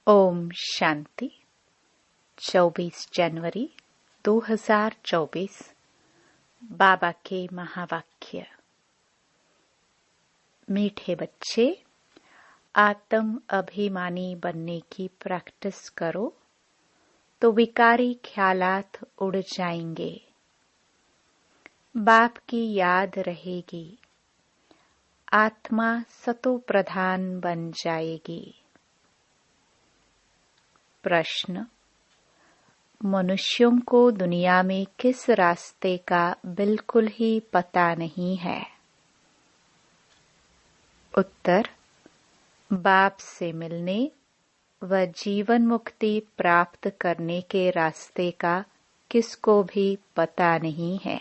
ओम शांति। 24 जनवरी 2024 बाबा के महावाक्य। मीठे बच्चे, आत्म अभिमानी बनने की प्रैक्टिस करो तो विकारी ख्यालात उड़ जाएंगे। बाप की याद रहेगी, आत्मा सतो प्रधान बन जाएगी। प्रश्न: मनुष्यों को दुनिया में किस रास्ते का बिल्कुल ही पता नहीं है? उत्तर: बाप से मिलने व जीवन मुक्ति प्राप्त करने के रास्ते का किसको भी पता नहीं है।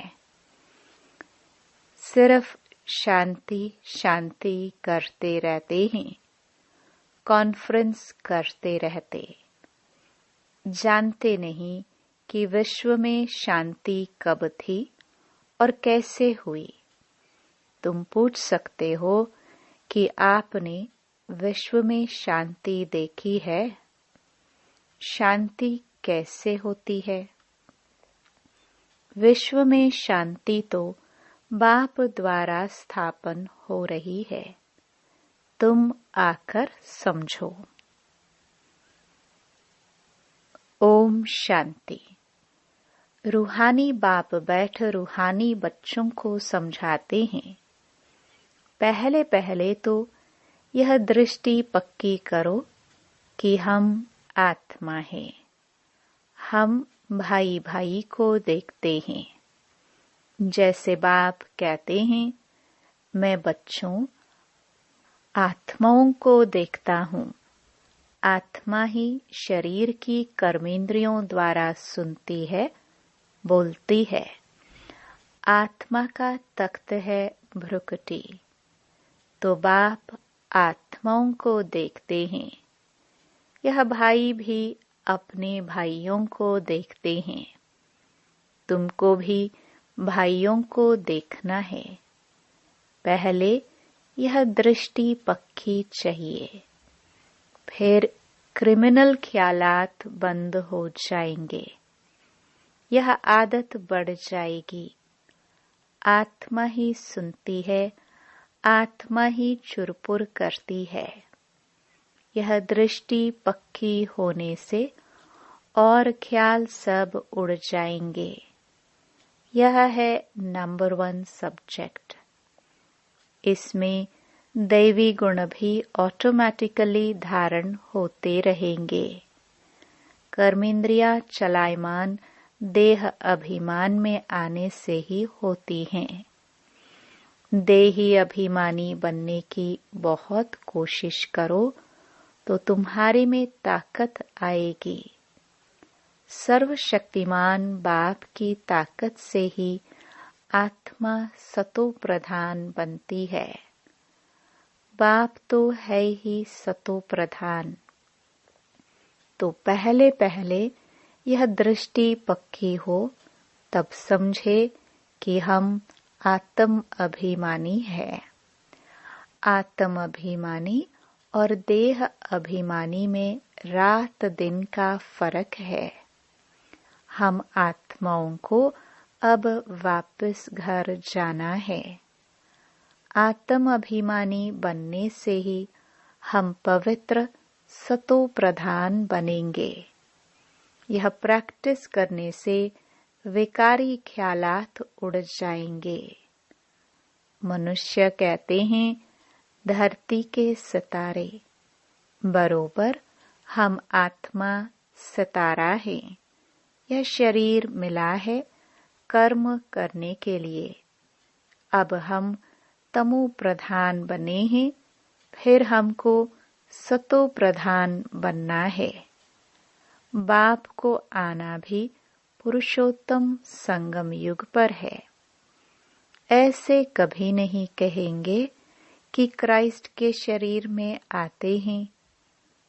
सिर्फ शांति शांति करते रहते हैं, कॉन्फ्रेंस करते रहते, जानते नहीं कि विश्व में शांति कब थी और कैसे हुई। तुम पूछ सकते हो कि आपने विश्व में शांति देखी है? शांति कैसे होती है? विश्व में शांति तो बाप द्वारा स्थापन हो रही है। तुम आकर समझो। ओम शांति। रूहानी बाप बैठ रूहानी बच्चों को समझाते हैं। पहले पहले तो यह दृष्टि पक्की करो कि हम आत्मा हैं। हम भाई भाई को देखते हैं। जैसे बाप कहते हैं, मैं बच्चों आत्माओं को देखता हूँ। आत्मा ही शरीर की कर्मेंद्रियों द्वारा सुनती है, बोलती है। आत्मा का तख्त है भ्रुकुटी। तो बाप आत्माओं को देखते हैं। यह भाई भी अपने भाइयों को देखते हैं। तुमको भी भाइयों को देखना है। पहले यह दृष्टि पक्की चाहिए, फिर क्रिमिनल ख्यालात बंद हो जाएंगे। यह आदत बढ़ जाएगी। आत्मा ही सुनती है, आत्मा ही चुरपुर करती है। यह दृष्टि पक्की होने से और ख्याल सब उड़ जाएंगे। यह है नंबर 1 सब्जेक्ट। इसमें दैवी गुण भी ऑटोमेटिकली धारण होते रहेंगे। कर्मेंद्रियां चलायमान देह अभिमान में आने से ही होती हैं। देही अभिमानी बनने की बहुत कोशिश करो तो तुम्हारे में ताकत आएगी। सर्वशक्तिमान बाप की ताकत से ही आत्मा सतो प्रधान बनती है। बाप तो है ही सतो प्रधान। तो पहले पहले यह दृष्टि पक्की हो, तब समझे कि हम आत्म अभिमानी है। आत्म अभिमानी और देह अभिमानी में रात दिन का फर्क है। हम आत्माओं को अब वापस घर जाना है। आत्म अभिमानी बनने से ही हम पवित्र सतो प्रधान बनेंगे। यह प्रैक्टिस करने से विकारी ख्यालात उड़ जाएंगे। मनुष्य कहते हैं, धरती के सितारे। बरोबर हम आत्मा सितारा है। यह शरीर मिला है कर्म करने के लिए। अब हम तमो प्रधान बने हैं, फिर हमको सतो प्रधान बनना है। बाप को आना भी पुरुषोत्तम संगम युग पर है। ऐसे कभी नहीं कहेंगे कि क्राइस्ट के शरीर में आते हैं।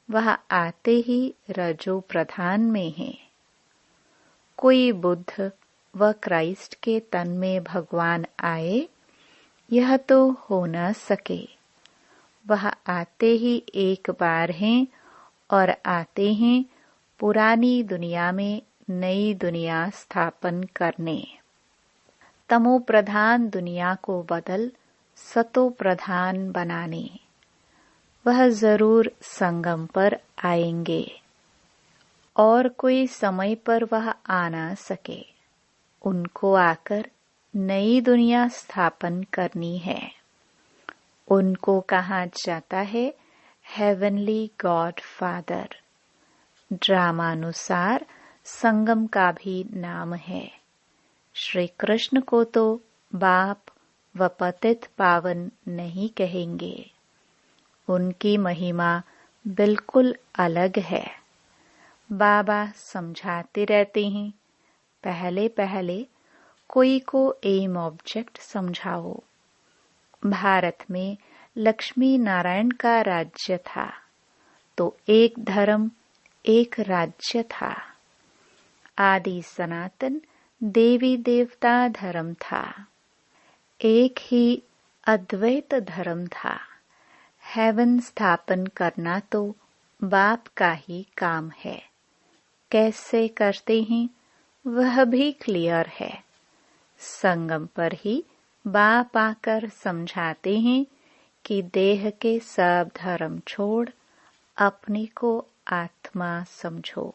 वह आते ही रजो प्रधान में है। कोई बुद्ध व क्राइस्ट के तन में भगवान आए, यह तो हो न सके। वह आते ही एक बार हैं और आते हैं पुरानी दुनिया में नई दुनिया स्थापन करने। तमो प्रधान दुनिया को बदल सतो प्रधान बनाने। वह जरूर संगम पर आएंगे और कोई समय पर वह आ ना सके। उनको आकर नई दुनिया स्थापन करनी है। उनको कहा जाता है हेवनली गॉड फादर। ड्रामानुसार संगम का भी नाम है। श्री कृष्ण को तो बाप व पतित पावन नहीं कहेंगे। उनकी महिमा बिल्कुल अलग है। बाबा समझाते रहते हैं, पहले पहले कोई को एम ऑब्जेक्ट समझाओ। भारत में लक्ष्मी नारायण का राज्य था, तो एक धर्म एक राज्य था। आदि सनातन देवी देवता धर्म था। एक ही अद्वैत धर्म था। हेवन स्थापन करना तो बाप का ही काम है। कैसे करते हैं वह भी क्लियर है। संगम पर ही बाप आकर समझाते हैं कि देह के सब धर्म छोड़ अपने को आत्मा समझो।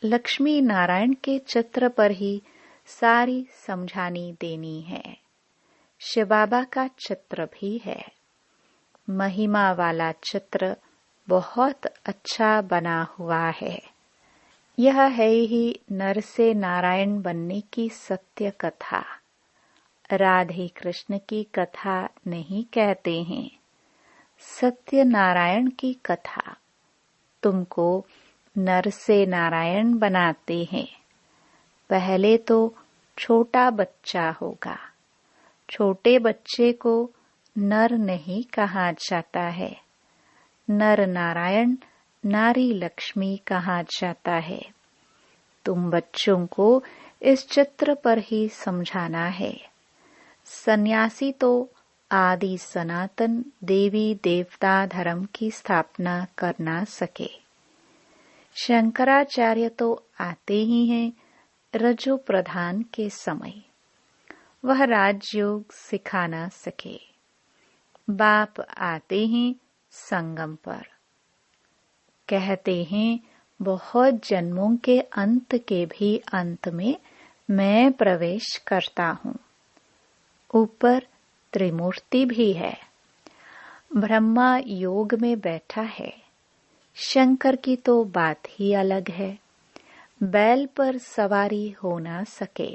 लक्ष्मी नारायण के चित्र पर ही सारी समझानी देनी है। शिव बाबा का चित्र भी है। महिमा वाला चित्र बहुत अच्छा बना हुआ है। यह है ही नर से नारायण बनने की सत्य कथा। राधे कृष्ण की कथा नहीं कहते हैं, सत्य नारायण की कथा। तुमको नर से नारायण बनाते हैं। पहले तो छोटा बच्चा होगा। छोटे बच्चे को नर नहीं कहा जाता है। नर नारायण, नारी लक्ष्मी कहा जाता है। तुम बच्चों को इस चित्र पर ही समझाना है। सन्यासी तो आदि सनातन देवी देवता धर्म की स्थापना कर ना सके। शंकराचार्य तो आते ही हैं रजो प्रधान के समय। वह राजयोग सिखा ना सके। बाप आते हैं संगम पर। कहते हैं बहुत जन्मों के अंत के भी अंत में मैं प्रवेश करता हूँ। ऊपर त्रिमूर्ति भी है। ब्रह्मा योग में बैठा है। शंकर की तो बात ही अलग है। बैल पर सवारी हो ना सके।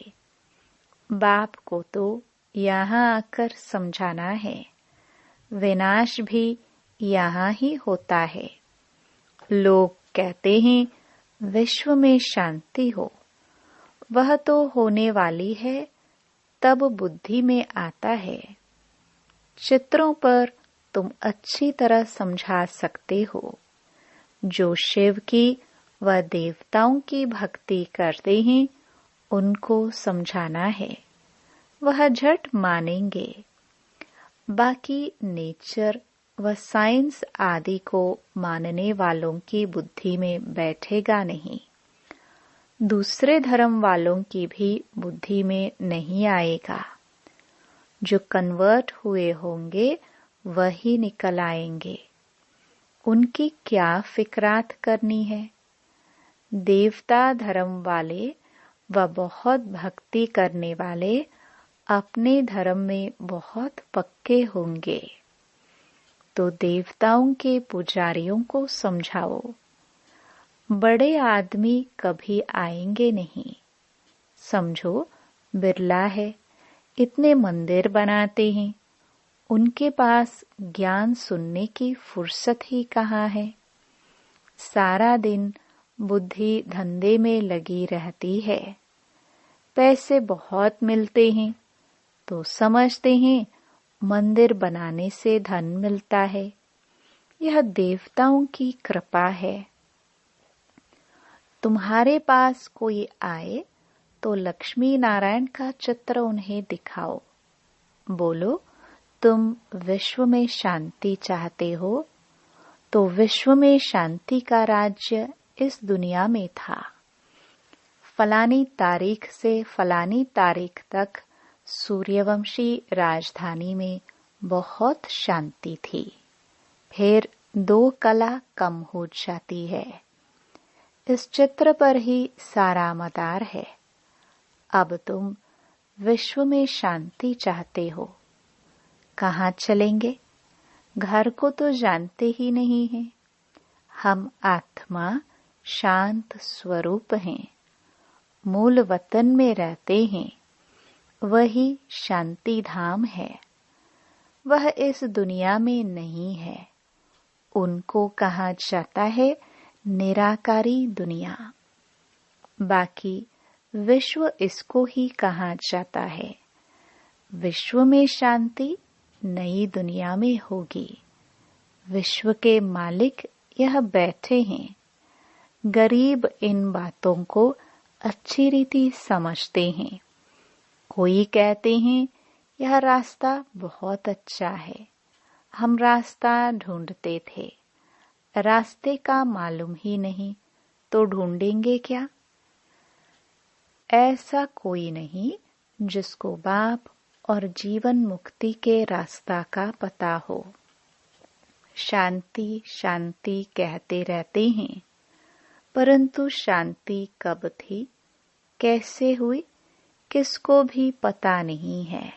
बाप को तो यहाँ आकर समझाना है। विनाश भी यहाँ ही होता है। लोग कहते हैं विश्व में शांति हो। वह तो होने वाली है, तब बुद्धि में आता है। चित्रों पर तुम अच्छी तरह समझा सकते हो। जो शिव की व देवताओं की भक्ति करते हैं उनको समझाना है। वह झट मानेंगे। बाकी नेचर व साइंस आदि को मानने वालों की बुद्धि में बैठेगा नहीं। दूसरे धर्म वालों की भी बुद्धि में नहीं आएगा। जो कन्वर्ट हुए होंगे वही निकल आएंगे। उनकी क्या फिक्रात करनी है। देवता धर्म वाले व बहुत भक्ति करने वाले अपने धर्म में बहुत पक्के होंगे। तो देवताओं के पुजारियों को समझाओ। बड़े आदमी कभी आएंगे नहीं। समझो बिरला है, इतने मंदिर बनाते हैं। उनके पास ज्ञान सुनने की फुर्सत ही कहाँ है। सारा दिन बुद्धि धंधे में लगी रहती है। पैसे बहुत मिलते हैं तो समझते हैं मंदिर बनाने से धन मिलता है। यह देवताओं की कृपा है। तुम्हारे पास कोई आए तो लक्ष्मी नारायण का चित्र उन्हें दिखाओ। बोलो तुम विश्व में शांति चाहते हो तो विश्व में शांति का राज्य इस दुनिया में था। फलानी तारीख से फलानी तारीख तक सूर्यवंशी राजधानी में बहुत शांति थी। फिर 2 कला कम हो जाती है। इस चित्र पर ही सारा मदार है। अब तुम विश्व में शांति चाहते हो। कहाँ चलेंगे? घर को तो जानते ही नहीं हैं। हम आत्मा शांत स्वरूप हैं। मूल वतन में रहते हैं। वही शांति धाम है। वह इस दुनिया में नहीं है। उनको कहा जाता है निराकारी दुनिया। बाकी विश्व इसको ही कहा जाता है। विश्व में शांति नई दुनिया में होगी। विश्व के मालिक यह बैठे हैं। गरीब इन बातों को अच्छी रीति समझते हैं। कोई कहते हैं यह रास्ता बहुत अच्छा है। हम रास्ता ढूंढते थे। रास्ते का मालूम ही नहीं तो ढूंढेंगे क्या? ऐसा कोई नहीं जिसको बाप और जीवन मुक्ति के रास्ता का पता हो। शांति शांति कहते रहते हैं, परंतु शांति कब थी, कैसे हुई, किसको भी पता नहीं है।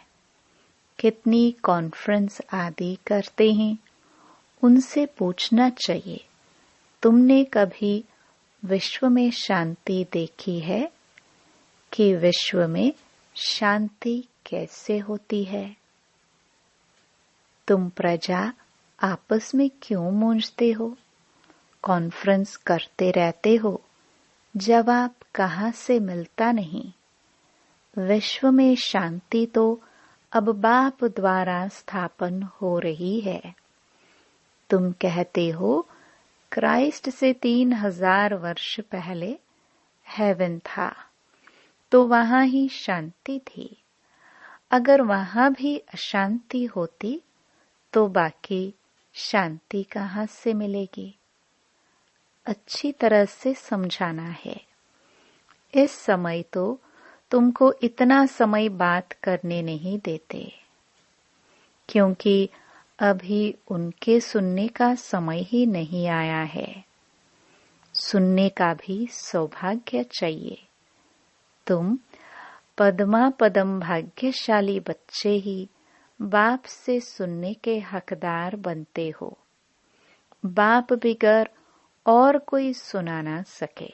कितनी कॉन्फ्रेंस आदि करते हैं, उनसे पूछना चाहिए, तुमने कभी विश्व में शांति देखी है कि विश्व में शांति कैसे होती है? तुम प्रजा आपस में क्यों मूंझते हो? कॉन्फ्रेंस करते रहते हो, जवाब कहाँ से मिलता नहीं। विश्व में शांति तो अब बाप द्वारा स्थापन हो रही है। तुम कहते हो क्राइस्ट से 3000 वर्ष पहले हेवन था, तो वहां ही शांति थी। अगर वहां भी अशांति होती तो बाकी शांति कहाँ से मिलेगी? अच्छी तरह से समझाना है। इस समय तो तुमको इतना समय बात करने नहीं देते, क्योंकि अभी उनके सुनने का समय ही नहीं आया है। सुनने का भी सौभाग्य चाहिए। तुम पद्मा पदम भाग्यशाली बच्चे ही बाप से सुनने के हकदार बनते हो। बाप बिगर और कोई सुना ना सके।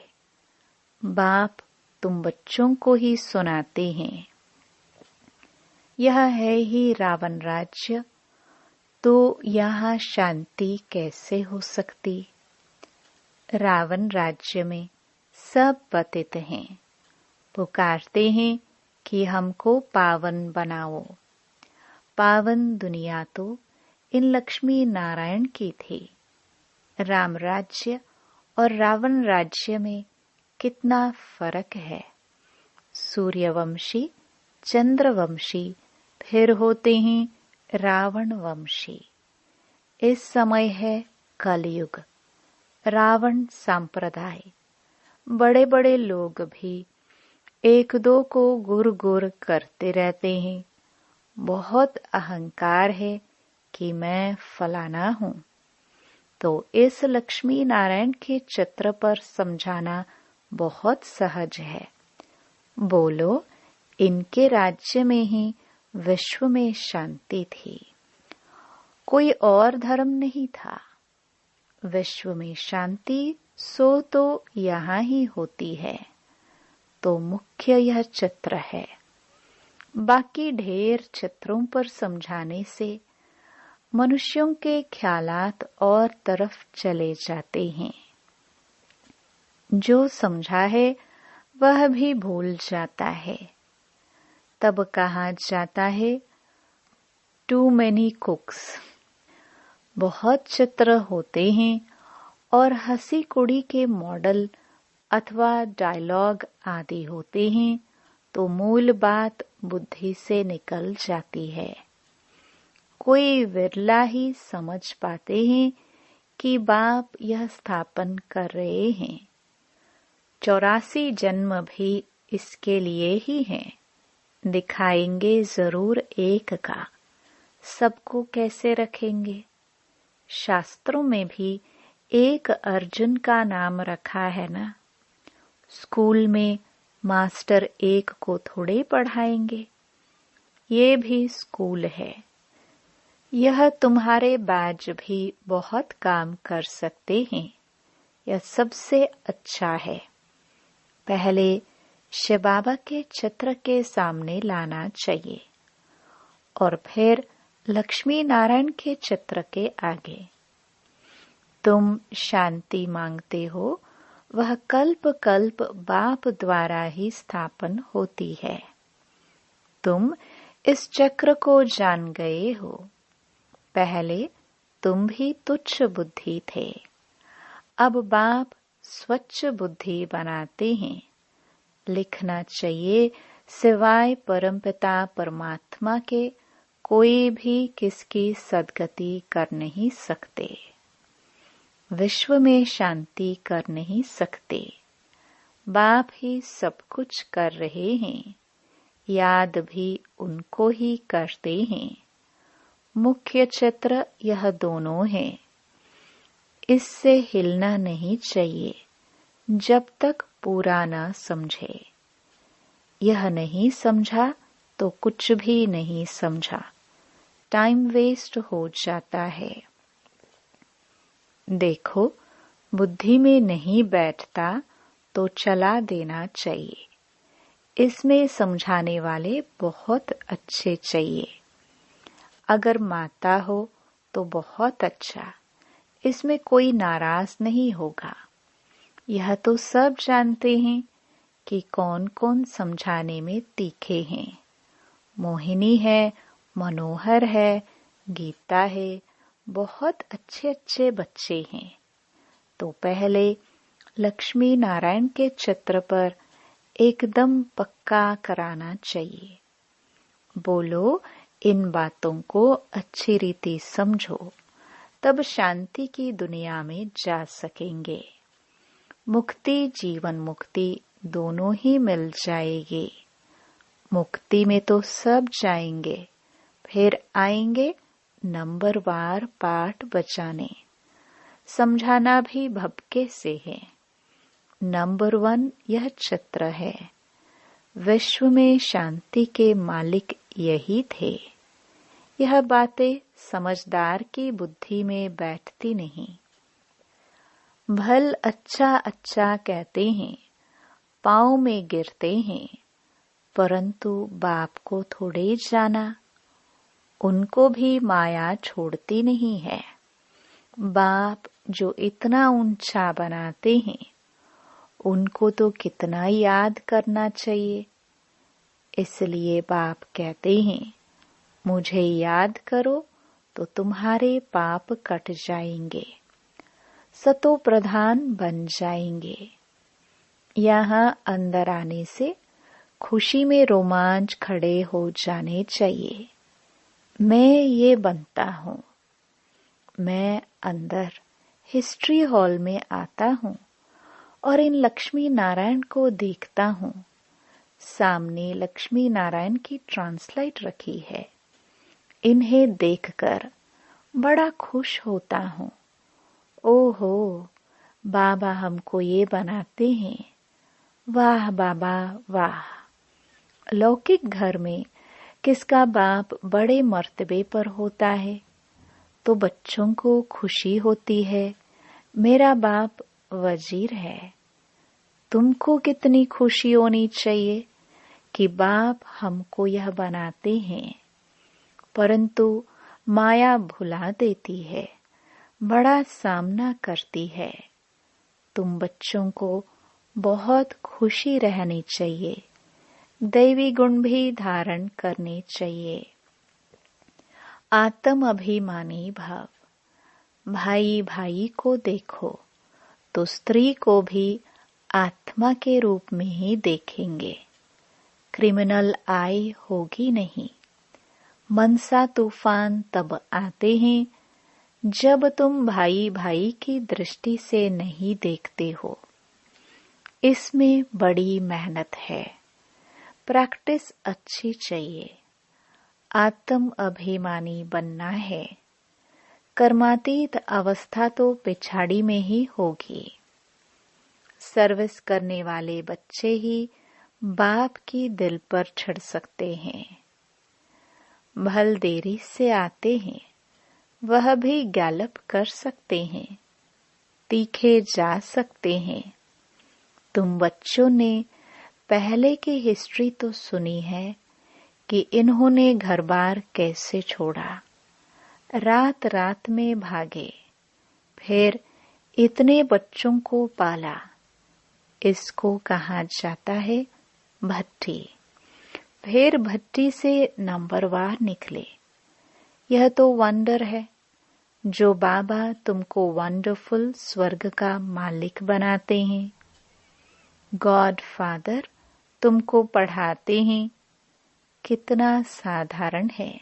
बाप तुम बच्चों को ही सुनाते हैं। यह है ही रावण राज्य, तो यहाँ शांति कैसे हो सकती? रावण राज्य में सब पतित हैं, पुकारते हैं कि हमको पावन बनाओ। पावन दुनिया तो इन लक्ष्मी नारायण की थी। राम राज्य और रावण राज्य में कितना फर्क है। सूर्यवंशी, चंद्रवंशी, फिर होते हैं रावण वंशी। इस समय है कलयुग, रावण संप्रदाय। बड़े बड़े लोग भी 1-2 को गुर गुर करते रहते हैं। बहुत अहंकार है कि मैं फलाना हूँ। तो इस लक्ष्मी नारायण के चित्र पर समझाना बहुत सहज है। बोलो, इनके राज्य में ही विश्व में शांति थी, कोई और धर्म नहीं था। विश्व में शांति सो तो यहाँ ही होती है। तो मुख्य यह चित्र है। बाकी ढेर चित्रों पर समझाने से मनुष्यों के ख्यालात और तरफ चले जाते हैं। जो समझा है वह भी भूल जाता है। तब कहा जाता है टू मैनी कुक्स। बहुत चित्र होते हैं और हंसी कुड़ी के मॉडल अथवा डायलॉग आदि होते हैं, तो मूल बात बुद्धि से निकल जाती है। कोई विरला ही समझ पाते हैं कि बाप यह स्थापन कर रहे हैं। 84 जन्म भी इसके लिए ही हैं। दिखाएंगे जरूर एक का, सबको कैसे रखेंगे। शास्त्रों में भी एक अर्जुन का नाम रखा है ना। स्कूल में मास्टर एक को थोड़े पढ़ाएंगे। ये भी स्कूल है। यह तुम्हारे बैज भी बहुत काम कर सकते हैं। यह सबसे अच्छा है। पहले शिव बाबा के चित्र के सामने लाना चाहिए और फिर लक्ष्मी नारायण के चित्र के आगे। तुम शांति मांगते हो, वह कल्प कल्प बाप द्वारा ही स्थापन होती है। तुम इस चक्र को जान गए हो। पहले तुम भी तुच्छ बुद्धि थे। अब बाप स्वच्छ बुद्धि बनाते हैं। लिखना चाहिए, सिवाय परमपिता परमात्मा के कोई भी किसकी सद्गति कर नहीं सकते। विश्व में शांति कर नहीं सकते। बाप ही सब कुछ कर रहे हैं। याद भी उनको ही करते हैं। मुख्य चित्र यह दोनों है। इससे हिलना नहीं चाहिए जब तक पूरा न समझे। यह नहीं समझा तो कुछ भी नहीं समझा। टाइम वेस्ट हो जाता है। देखो, बुद्धि में नहीं बैठता तो चला देना चाहिए। इसमें समझाने वाले बहुत अच्छे चाहिए। अगर माता हो तो बहुत अच्छा। इसमें कोई नाराज नहीं होगा। यह तो सब जानते हैं कि कौन कौन समझाने में तीखे हैं। मोहिनी है, मनोहर है, गीता है, बहुत अच्छे अच्छे बच्चे हैं। तो पहले लक्ष्मी नारायण के चित्र पर एकदम पक्का कराना चाहिए। बोलो, इन बातों को अच्छी रीति समझो, तब शांति की दुनिया में जा सकेंगे। मुक्ति, जीवन मुक्ति दोनों ही मिल जाएगी। मुक्ति में तो सब जाएंगे, फिर आएंगे नंबरवार पाठ बचाने। समझाना भी भपके से है। नंबर 1 यह चित्र है। विश्व में शांति के मालिक यही थे। यह बातें समझदार की बुद्धि में बैठती नहीं। भल अच्छा अच्छा कहते हैं, पाँव में गिरते हैं, परंतु बाप को थोड़े जाना। उनको भी माया छोड़ती नहीं है। बाप जो इतना ऊंचा बनाते हैं, उनको तो कितना याद करना चाहिए। इसलिए बाप कहते हैं, मुझे याद करो तो तुम्हारे पाप कट जाएंगे, सतो प्रधान बन जाएंगे। यहाँ अंदर आने से खुशी में रोमांच खड़े हो जाने चाहिए। मैं ये बनता हूँ। मैं अंदर हिस्ट्री हॉल में आता हूँ और इन लक्ष्मी नारायण को देखता हूँ। सामने लक्ष्मी नारायण की ट्रांसलाइट रखी है। इन्हें देखकर बड़ा खुश होता हूँ। ओहो, बाबा हमको ये बनाते हैं। वाह बाबा वाह। लौकिक घर में किसका बाप बड़े मर्तबे पर होता है तो बच्चों को खुशी होती है, मेरा बाप वजीर है। तुमको कितनी खुशी होनी चाहिए कि बाप हमको यह बनाते हैं। परंतु माया भुला देती है, बड़ा सामना करती है। तुम बच्चों को बहुत खुशी रहनी चाहिए। दैवी गुण भी धारण करने चाहिए। आत्म अभिमानी भाव। भाई भाई को देखो तो स्त्री को भी आत्मा के रूप में ही देखेंगे। क्रिमिनल आई होगी नहीं। मनसा तूफान तब आते हैं जब तुम भाई भाई की दृष्टि से नहीं देखते हो। इसमें बड़ी मेहनत है, प्रैक्टिस अच्छी चाहिए। आत्म अभिमानी बनना है। कर्मातीत अवस्था तो पिछाड़ी में ही होगी। सर्विस करने वाले बच्चे ही बाप की दिल पर चढ़ सकते हैं। भल देरी से आते हैं, वह भी गैलप कर सकते हैं, तीखे जा सकते हैं। तुम बच्चों ने पहले की हिस्ट्री तो सुनी है कि इन्होंने घर बार कैसे छोड़ा, रात रात में भागे, फिर इतने बच्चों को पाला। इसको कहा जाता है भट्टी। फिर भट्टी से नंबरवार निकले। यह तो वंडर है जो बाबा तुमको वंडरफुल स्वर्ग का मालिक बनाते हैं। गॉड फादर तुमको पढ़ाते हैं। कितना साधारण है,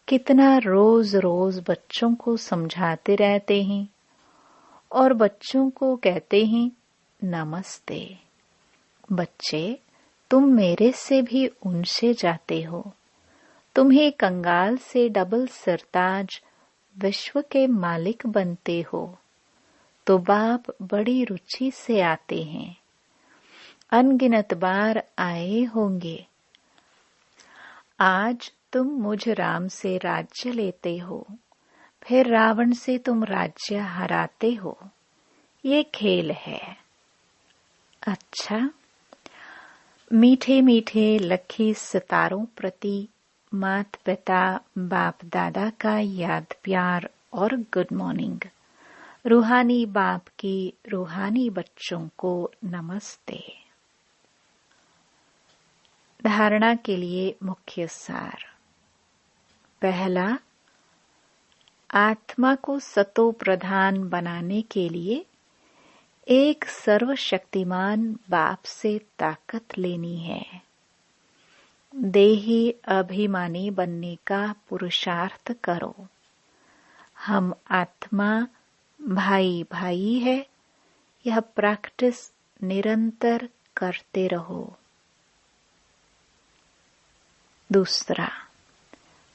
कितना रोज रोज बच्चों को समझाते रहते हैं और बच्चों को कहते हैं नमस्ते। बच्चे, तुम मेरे से भी ऊंचे जाते हो। तुम्हें कंगाल से डबल सरताज विश्व के मालिक बनते हो। तो बाप बड़ी रुचि से आते हैं। अनगिनत बार आए होंगे। आज तुम मुझ राम से राज्य लेते हो, फिर रावण से तुम राज्य हराते हो। ये खेल है। अच्छा, मीठे मीठे लखी सितारों प्रति मात पिता बाप दादा का याद प्यार और गुड मॉर्निंग। रूहानी बाप की रूहानी बच्चों को नमस्ते। धारणा के लिए मुख्य सार। पहला, आत्मा को सतो प्रधान बनाने के लिए एक सर्वशक्तिमान बाप से ताकत लेनी है। देही अभिमानी बनने का पुरुषार्थ करो। हम आत्मा भाई भाई है, यह प्रैक्टिस निरंतर करते रहो। दूसरा,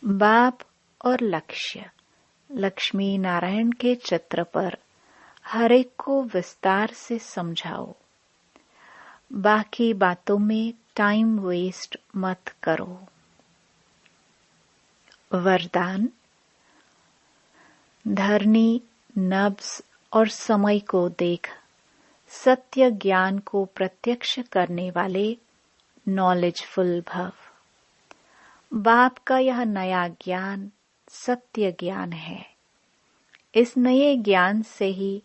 बाप और लक्ष्य। लक्ष्मी नारायण के चित्र पर हर एक को विस्तार से समझाओ। बाकी बातों में टाइम वेस्ट मत करो। वरदान। धरनी, नब्ज और समय को देख सत्य ज्ञान को प्रत्यक्ष करने वाले नॉलेजफुल भव। बाप का यह नया ज्ञान सत्य ज्ञान है। इस नए ज्ञान से ही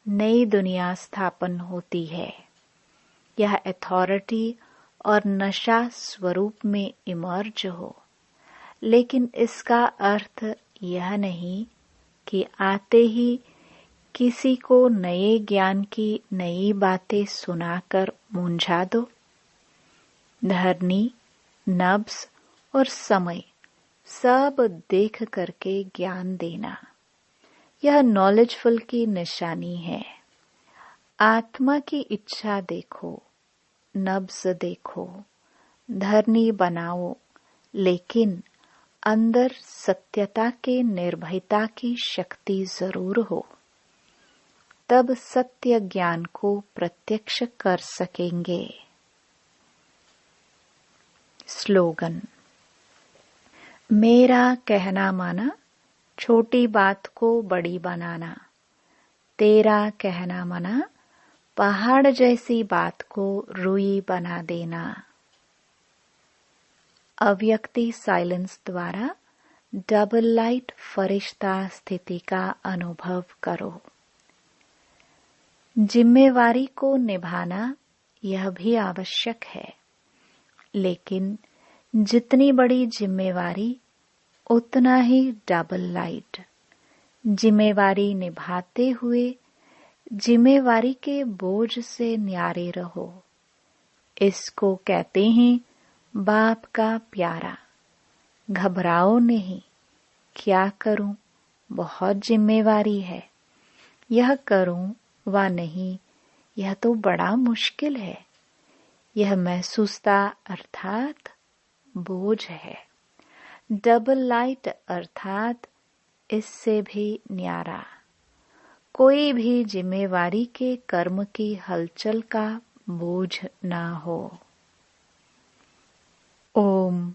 नई दुनिया स्थापन होती है। यह अथॉरिटी और नशा स्वरूप में इमर्ज हो, लेकिन इसका अर्थ यह नहीं कि आते ही किसी को नए ज्ञान की नई बातें सुनाकर मूंझा दो। धरनी, नब्ज और समय सब देख करके ज्ञान देना, यह नॉलेजफुल की निशानी है। आत्मा की इच्छा देखो, नब्ज देखो, धरनी बनाओ, लेकिन अंदर सत्यता के निर्भयता की शक्ति जरूर हो। तब सत्य ज्ञान को प्रत्यक्ष कर सकेंगे। स्लोगन। मेरा कहना माना, छोटी बात को बड़ी बनाना। तेरा कहना माना, पहाड़ जैसी बात को रुई बना देना। अव्यक्ति साइलेंस द्वारा डबल लाइट फरिश्ता स्थिति का अनुभव करो। जिम्मेवारी को निभाना यह भी आवश्यक है, लेकिन जितनी बड़ी जिम्मेवारी उतना ही डबल लाइट। जिम्मेवारी निभाते हुए जिम्मेवारी के बोझ से न्यारे रहो। इसको कहते हैं बाप का प्यारा। घबराओ नहीं, क्या करूं, बहुत जिम्मेवारी है। यह करूं व नहीं, यह तो बड़ा मुश्किल है। यह महसूसता अर्थात बोझ है। डबल लाइट अर्थात इससे भी न्यारा। कोई भी जिम्मेवारी के कर्म की हलचल का बोझ ना हो। ओम